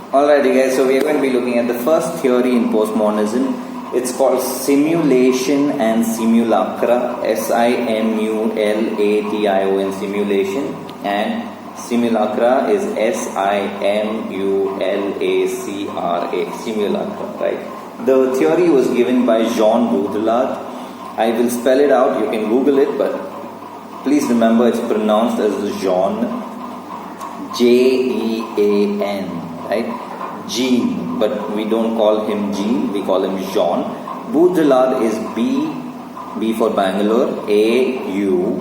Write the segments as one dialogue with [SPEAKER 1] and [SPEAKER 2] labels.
[SPEAKER 1] Alrighty guys, so we are going to be looking at the first theory in postmodernism. It's called simulation and simulacra, S-I-M-U-L-A-T-I-O-N, simulation, and simulacra is S-I-M-U-L-A-C-R-A, simulacra, right? The theory was given by Jean Baudrillard. I will spell it out, you can Google it, but please remember it's pronounced as Jean, J-E-A-N, right? Jean, but we don't call him Jean, we call him Jean. Baudrillard is B for Bangalore, A-U-D-R-I-L-L-A-R-D,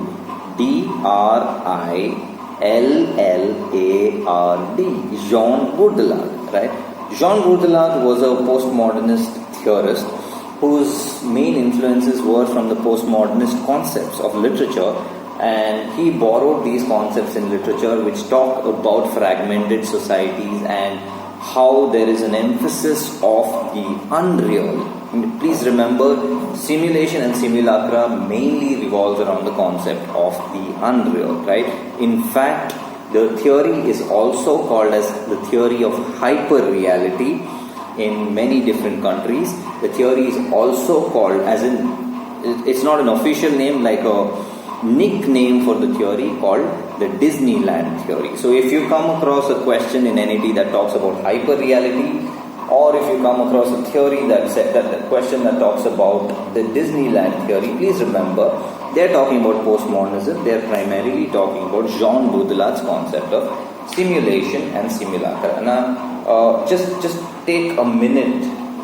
[SPEAKER 1] Jean Baudrillard, right? Jean Baudrillard was a postmodernist theorist whose main influences were from the postmodernist concepts of literature, and he borrowed these concepts in literature which talk about fragmented societies and how there is an emphasis of the unreal. And please remember, simulation and simulacra mainly revolves around the concept of the unreal, right? In fact, the theory is also called as the theory of hyper-reality in many different countries. The theory is also called, as in, it's not an official name, like a nickname for the theory called the Disneyland theory. So if you come across a question in NET that talks about hyper-reality, or if you come across a theory that question that talks about the Disneyland theory, please remember they're talking about postmodernism. They're primarily talking about Jean Baudrillard's concept of simulation and simulacra. Now, just take a minute,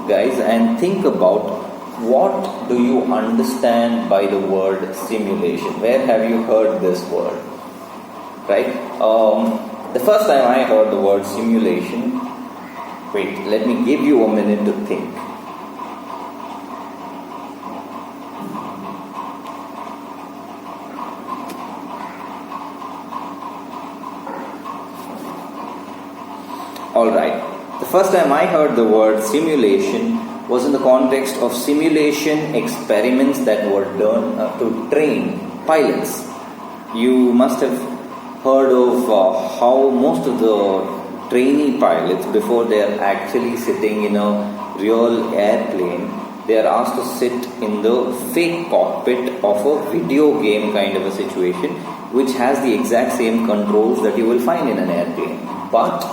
[SPEAKER 1] guys, and think about what do you understand by the word simulation. Where have you heard this word? Right? The first time I heard the word simulation, wait, let me give you a minute to think. Alright, the first time I heard the word simulation was in the context of simulation experiments that were done to train pilots. You must have heard of how most of the trainee pilots, before they are actually sitting in a real airplane, they are asked to sit in the fake cockpit of a video game kind of a situation, which has the exact same controls that you will find in an airplane, but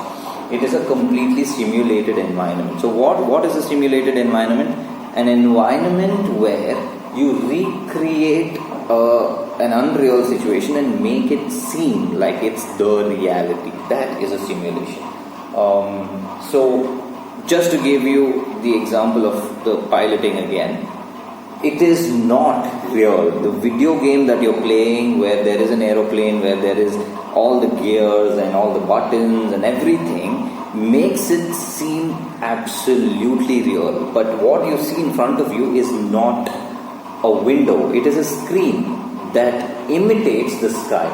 [SPEAKER 1] it is a completely simulated environment. So what is a simulated environment? An environment where you recreate an unreal situation and make it seem like it's the reality. That is a simulation. So just to give you the example of the piloting again, it is not real. The video game that you're playing, where there is an aeroplane, where there is all the gears and all the buttons and everything, makes it seem absolutely real. But what you see in front of you is not a window. It is a screen that imitates the sky,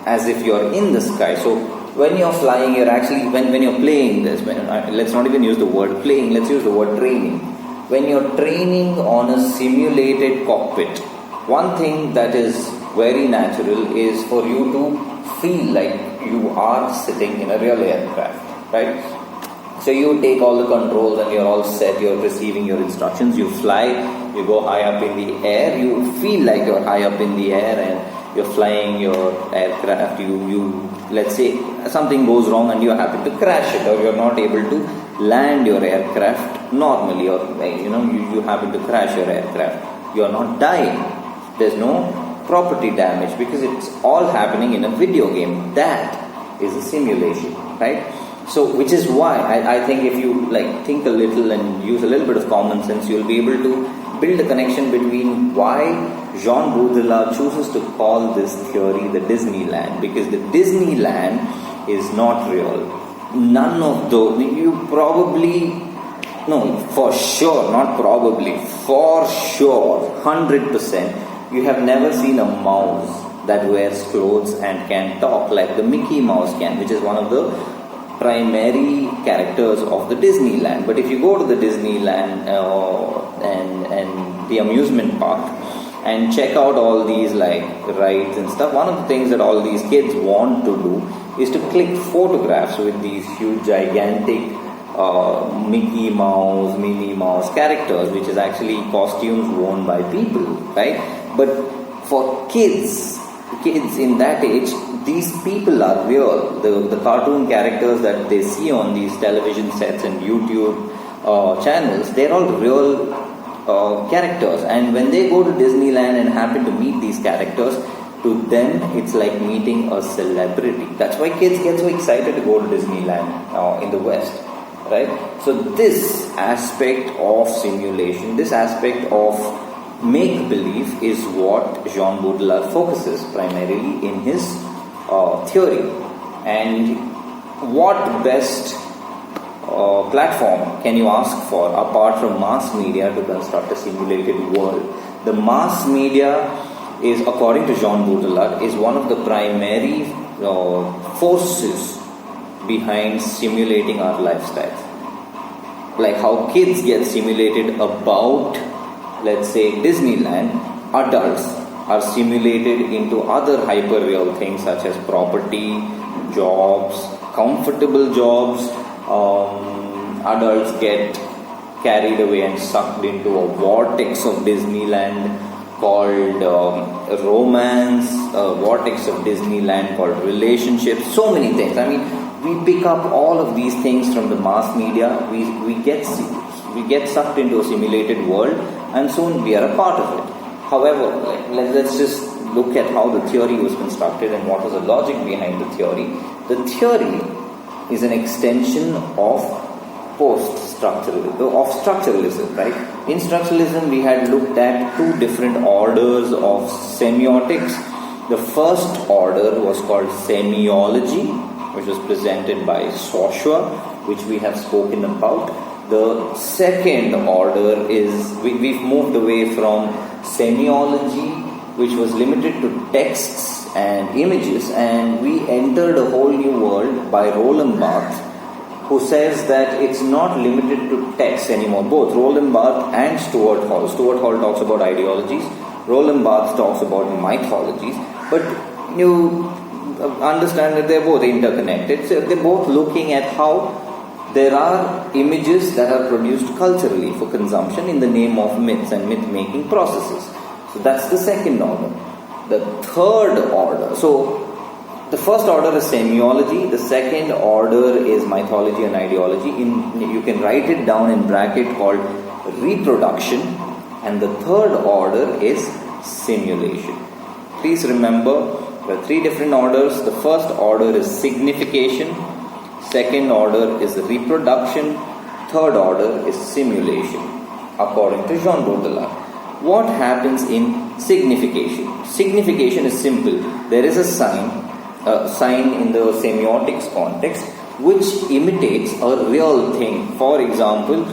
[SPEAKER 1] as if you're in the sky. So when you're flying, you're actually, when you're playing this, let's not even use the word playing, let's use the word training. When you're training on a simulated cockpit, one thing that is very natural is for you to feel like you are sitting in a real aircraft, right? So you take all the controls and you're all set, you're receiving your instructions, you fly, you go high up in the air, you feel like you're high up in the air and you're flying your aircraft, you let's say something goes wrong and you happen to crash it, or you're not able to land your aircraft normally, or you happen to crash your aircraft. You're not dying. There's no property damage because it's all happening in a video game. That is a simulation, right? So which is why I think if you think a little and use a little bit of common sense, you'll be able to build a connection between why Jean Baudrillard chooses to call this theory the Disneyland, because the Disneyland is not real. None of those, for sure, not probably, for sure, 100%, you have never seen a mouse that wears clothes and can talk like the Mickey Mouse can, which is one of the primary characters of the Disneyland. But if you go to the Disneyland and the amusement park and check out all these rides and stuff, one of the things that all these kids want to do is to click photographs with these huge, gigantic Mickey Mouse, Minnie Mouse characters, which is actually costumes worn by people, right? But for kids in that age, these people are real. The cartoon characters that they see on these television sets and YouTube channels, they're all real characters. And when they go to Disneyland and happen to meet these characters, to them it's like meeting a celebrity. That's why kids get so excited to go to Disneyland in the West, right? So this aspect of simulation, this aspect of make-believe is what Jean Baudrillard focuses primarily in his theory. And what best platform can you ask for apart from mass media to construct a simulated world? The mass media is, according to Jean Baudrillard, is one of the primary forces behind simulating our lifestyles. Like how kids get simulated about, let's say, Disneyland, adults are simulated into other hyper-real things such as property, jobs, comfortable jobs. Adults get carried away and sucked into a vortex of Disneyland called romance, a vortex of Disneyland called relationships, so many things. I mean, we pick up all of these things from the mass media. We get sucked into a simulated world, and soon we are a part of it. However, let's just look at how the theory was constructed and what was the logic behind the theory. The theory is an extension of structuralism, right? In structuralism, we had looked at two different orders of semiotics. The first order was called semiology, which was presented by Saussure, which we have spoken about. The second order is, we've moved away from semiology, which was limited to texts and images, and we entered a whole new world by Roland Barthes, who says that it's not limited to text anymore. Both Roland Barthes and Stuart Hall. Stuart Hall talks about ideologies, Roland Barthes talks about mythologies, but you understand that they're both interconnected. So they're both looking at how there are images that are produced culturally for consumption in the name of myths and myth-making processes. So that's the second order. The third order, so the first order is semiology, the second order is mythology and ideology. You can write it down in bracket called reproduction, and the third order is simulation. Please remember, there are three different orders. The first order is signification, second order is reproduction, third order is simulation, according to Jean Baudrillard. What happens in signification? Signification is simple. There is a sign in the semiotics context which imitates a real thing. For example,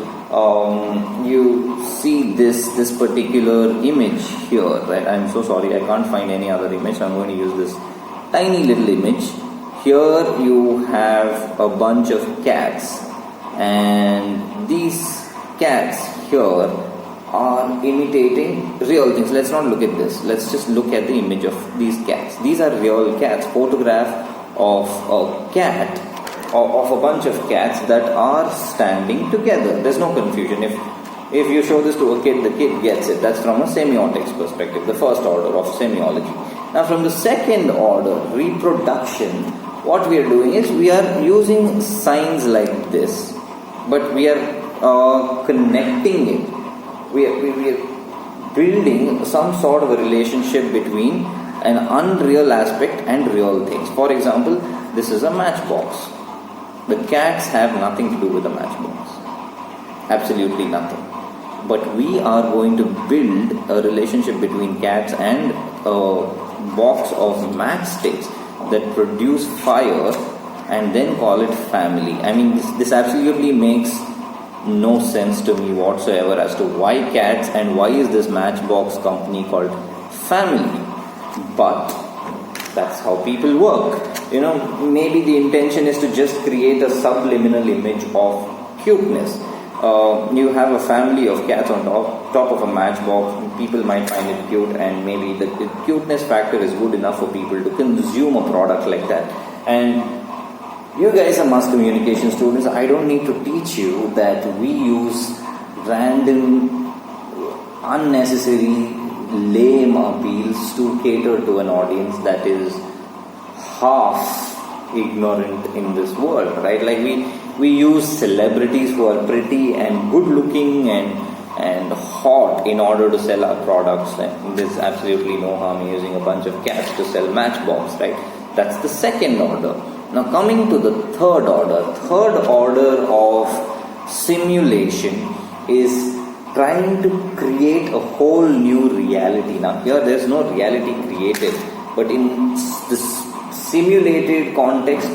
[SPEAKER 1] you see this particular image here, right? I'm so sorry, I can't find any other image. I'm going to use this tiny little image. Here you have a bunch of cats, and these cats here are imitating real things. Let's not look at this. Let's just look at the image of these cats. These are real cats. Photograph of a cat, of a bunch of cats that are standing together. There's no confusion. If you show this to a kid, the kid gets it. That's from a semiotics perspective, the first order of semiology. Now from the second order, reproduction, what we are doing is we are using signs like this, but we are connecting it. We are building some sort of a relationship between an unreal aspect and real things. For example, this is a matchbox. The cats have nothing to do with the matchbox. Absolutely nothing. But we are going to build a relationship between cats and a box of matchsticks that produce fire and then call it family. I mean, this absolutely makes no sense to me whatsoever as to why cats and why is this matchbox company called family. But that's how people work. Maybe the intention is to just create a subliminal image of cuteness. You have a family of cats on top of a matchbox. People might find it cute, and maybe the cuteness factor is good enough for people to consume a product like that. And you guys are mass communication students. I don't need to teach you that we use random, unnecessary, lame appeals to cater to an audience that is half ignorant in this world, right? Like we use celebrities who are pretty and good looking and hot in order to sell our products, and there's absolutely no harm in using a bunch of cats to sell matchbox, right? That's the second order. Now coming to the third order of simulation is trying to create a whole new reality. Now here there's no reality created, but in this simulated context,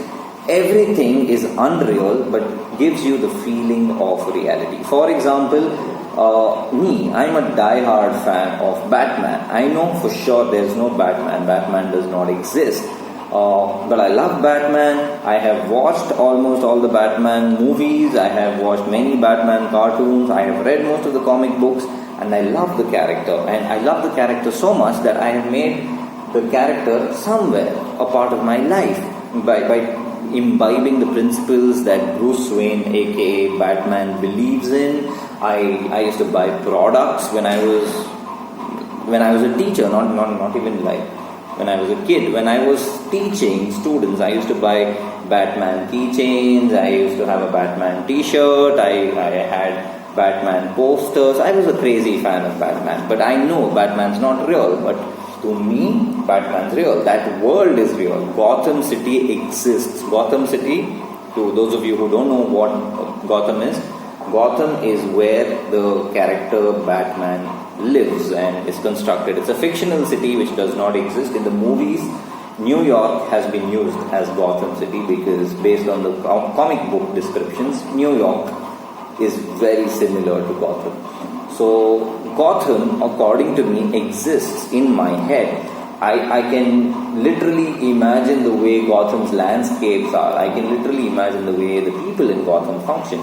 [SPEAKER 1] everything is unreal but gives you the feeling of reality. For example, I'm a die-hard fan of Batman. I know for sure there's no Batman. Batman does not exist. But I love Batman. I have watched almost all the Batman movies. I have watched many Batman cartoons. I have read most of the comic books, and I love the character. And I love the character so much that I have made the character somewhere a part of my life by imbibing the principles that Bruce Wayne, aka Batman, believes in. I used to buy products when I was a teacher, not even like when I was a kid. When I was teaching students, I used to buy Batman keychains. I used to have a Batman t-shirt. I had Batman posters. I was a crazy fan of Batman, but I know Batman's not real, but to me, Batman's real. That world is real. Gotham City exists. Gotham City, to those of you who don't know what Gotham is where the character Batman lives and is constructed. It's a fictional city which does not exist. In the movies, New York has been used as Gotham City because based on the comic book descriptions, New York is very similar to Gotham. So Gotham, according to me, exists in my head. I can literally imagine the way Gotham's landscapes are. I can literally imagine the way the people in Gotham function,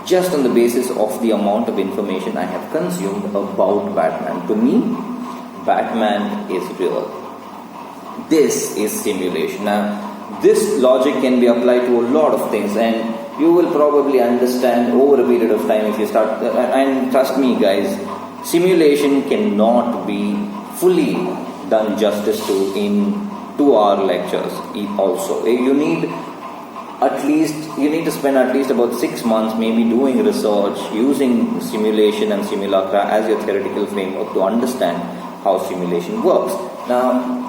[SPEAKER 1] just on the basis of the amount of information I have consumed about Batman. To me, Batman is real. This is simulation. Now, this logic can be applied to a lot of things, and you will probably understand over a period of time if you start. And trust me, guys, simulation cannot be fully done justice to in 2-hour lectures. Also, you need to spend at least about 6 months maybe doing research using simulation and simulacra as your theoretical framework to understand how simulation works. Now,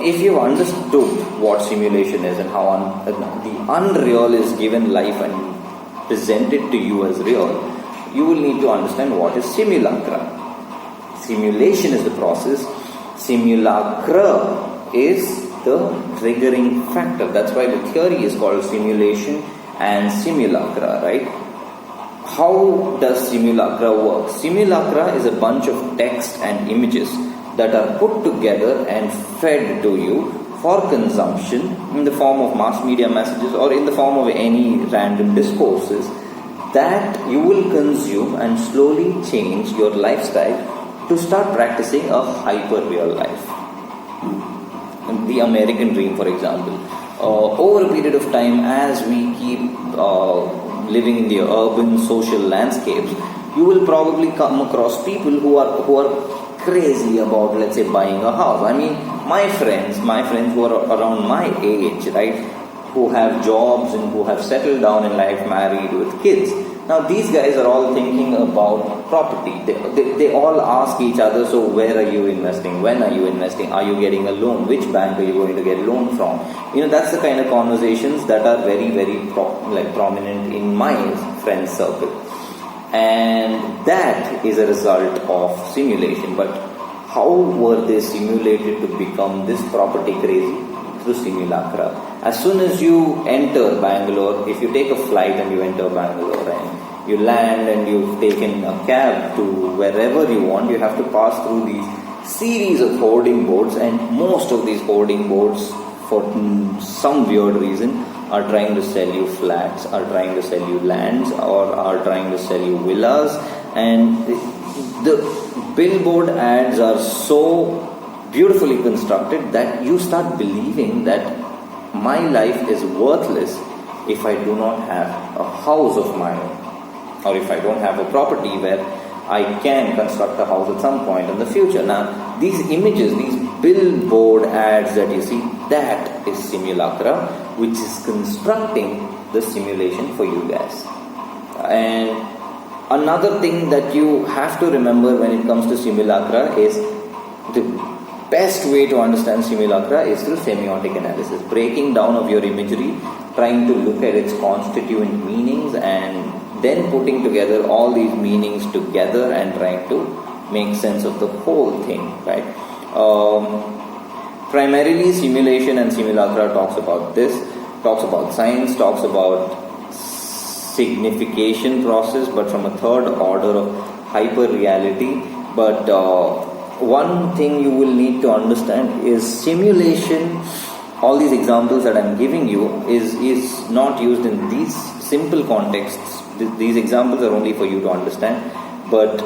[SPEAKER 1] if you've understood what simulation is and how the unreal is given life and presented to you as real, you will need to understand what is simulacra. Simulation is the process. Simulacra is the triggering factor. That's why the theory is called simulation and simulacra, right? How does simulacra work? Simulacra is a bunch of text and images that are put together and fed to you for consumption in the form of mass media messages or in the form of any random discourses that you will consume and slowly change your lifestyle to start practicing a hyper real life. The American dream, for example. Over a period of time, as we keep living in the urban social landscapes, you will probably come across people who are crazy about, let's say, buying a house. I mean, my friends who are around my age, right, who have jobs and who have settled down in life, married with kids. Now, these guys are all thinking about property. They all ask each other, so where are you investing? When are you investing? Are you getting a loan? Which bank are you going to get loan from? That's the kind of conversations that are very, very prominent in my friend circle. And that is a result of simulation. But how were they simulated to become this property crazy? Through simulacra. As soon as you enter Bangalore, if you take a flight and you enter Bangalore and you land and you've taken a cab to wherever you want, you have to pass through these series of hoarding boards, and most of these hoarding boards, for some weird reason, are trying to sell you flats, are trying to sell you lands, or are trying to sell you villas. And the billboard ads are so beautifully constructed that you start believing that my life is worthless if I do not have a house of my own, or if I don't have a property where I can construct a house at some point in the future. Now, these images, these billboard ads that you see, that is simulacra, which is constructing the simulation for you guys. And another thing that you have to remember when it comes to simulacra is the best way to understand simulacra is through semiotic analysis, breaking down of your imagery, trying to look at its constituent meanings, and then putting together all these meanings together and trying to make sense of the whole thing, right? Primarily, simulation and simulacra talks about this, talks about science, talks about signification process, but from a third order of hyper reality. But one thing you will need to understand is simulation. All these examples that I'm giving you is not used in these simple contexts. These examples are only for you to understand. But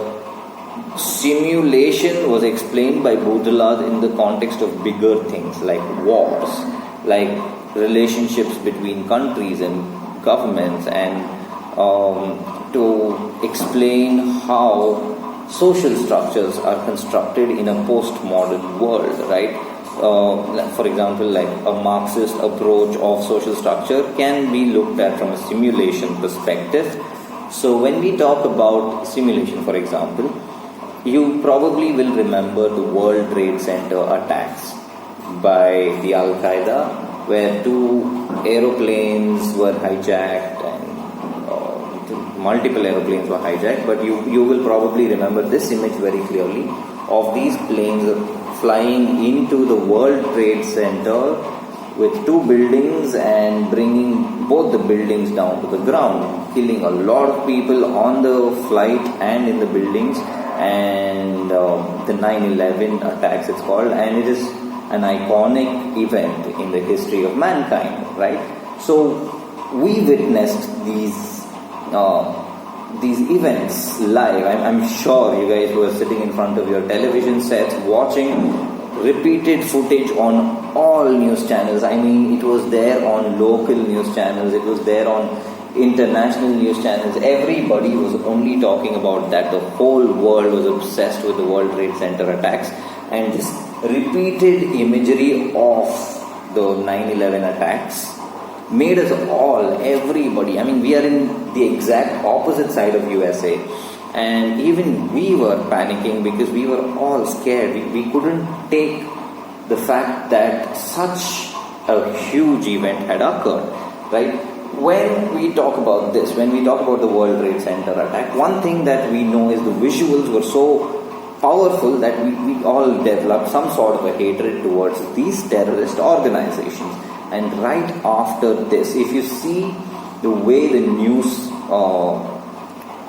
[SPEAKER 1] simulation was explained by baudrillard in the context of bigger things like wars, like relationships between countries and governments, and to explain how social structures are constructed in a postmodern world, right? For example, like a Marxist approach of social structure can be looked at from a simulation perspective. So when we talk about simulation, for example, you probably will remember the World Trade Center attacks by the Al-Qaeda, where 2 aeroplanes were hijacked and multiple aeroplanes were hijacked. But you will probably remember this image very clearly of these planes flying into the World Trade Center with 2 buildings and bringing both the buildings down to the ground, killing a lot of people on the flight and in the buildings, and the 9/11 attacks it's called, and it is an iconic event in the history of mankind, right? So we witnessed these events live. I'm sure you guys were sitting in front of your television sets watching repeated footage on all news channels. I mean, it was there on local news channels, it was there on international news channels. Everybody was only talking about that. The whole world was obsessed with the World Trade Center attacks, and this repeated imagery of the 9/11 attacks made us all, everybody, I mean, we are in the exact opposite side of USA, and even we were panicking because we were all scared. We couldn't take the fact that such a huge event had occurred, right? When we talk about this, when we talk about the World Trade Center attack, one thing that we know is the visuals were so powerful that we all developed some sort of a hatred towards these terrorist organizations. And right after this, if you see the way the news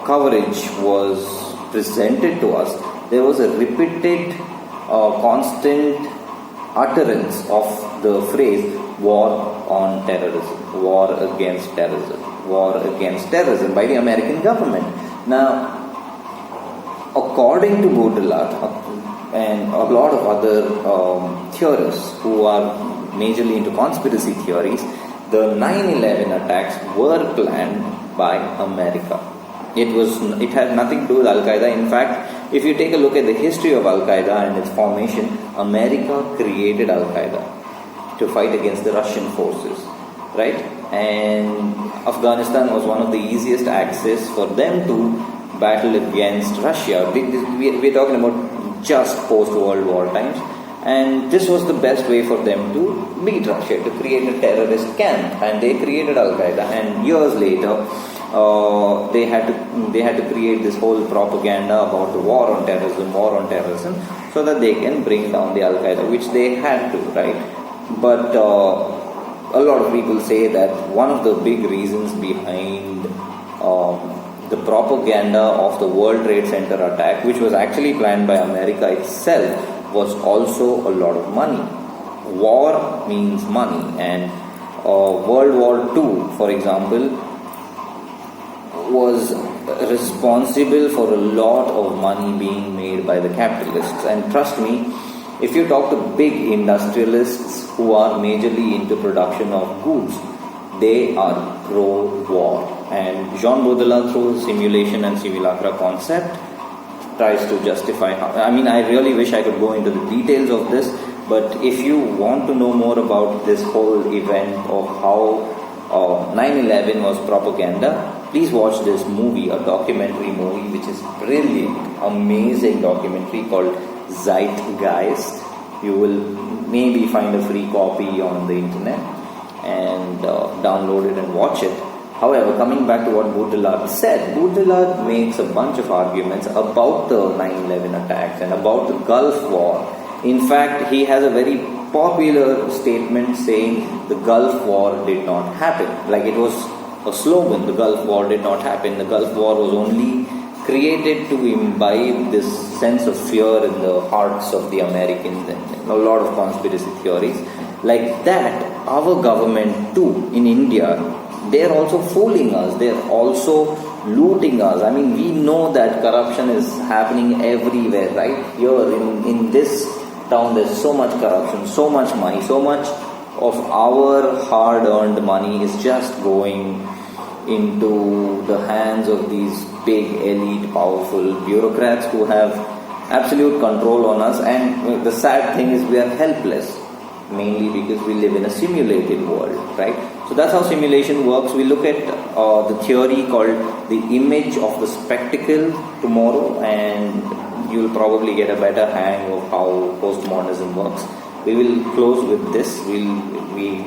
[SPEAKER 1] coverage was presented to us, there was a repeated, constant utterance of the phrase war on terrorism, war against terrorism by the American government. Now, according to baudrillard and a lot of other theorists who are majorly into conspiracy theories, the 9/11 attacks were planned by America. It had nothing to do with Al-Qaeda. In fact, if you take a look at the history of Al-Qaeda and its formation, America created Al-Qaeda to fight against the Russian forces, right? And Afghanistan was one of the easiest access for them to battle against Russia. We're talking about just post-World War times. And this was the best way for them to beat Russia, to create a terrorist camp. And they created Al-Qaeda. And years later, they had to create this whole propaganda about the war on terrorism, so that they can bring down the Al-Qaeda, which they had to, right? But a lot of people say that one of the big reasons behind the propaganda of the World Trade Center attack, which was actually planned by America itself, was also a lot of money. War means money, and World War II, for example, was responsible for a lot of money being made by the capitalists. And trust me, If you talk to big industrialists who are majorly into production of goods, they are pro-war. And Jean Baudrillard, through his simulation and simulacra concept, tries to justify how. I mean, I really wish I could go into the details of this, but if you want to know more about this whole event of how 9/11 was propaganda, please watch this movie, a documentary movie which is brilliant, amazing documentary called Zeitgeist. You will maybe find a free copy on the internet and download it and watch it. However, coming back to what Baudrillard said, Baudrillard makes a bunch of arguments about the 9/11 attacks and about the Gulf War. In fact, he has a very popular statement saying the Gulf War did not happen. Like it was a slogan, the Gulf War did not happen. The Gulf War was only created to imbibe this sense of fear in the hearts of the Americans, and a lot of conspiracy theories. Like that, our government too in India, they're also fooling us. They're also looting us. I mean, we know that corruption is happening everywhere, right? Here in this town, there's so much corruption, so much money, so much of our hard-earned money is just going into the hands of these big, elite, powerful bureaucrats who have absolute control on us. And the sad thing is we are helpless, mainly because we live in a simulated world, right? So that's how simulation works. We look at the theory called the image of the spectacle tomorrow, and you'll probably get a better hang of how postmodernism works. We will close with this. We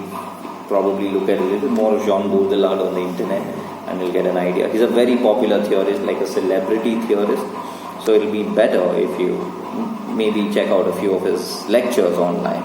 [SPEAKER 1] probably look at a little more of Jean Baudrillard on the internet, and we'll get an idea. He's a very popular theorist, like a celebrity theorist. So it'll be better if you maybe check out a few of his lectures online.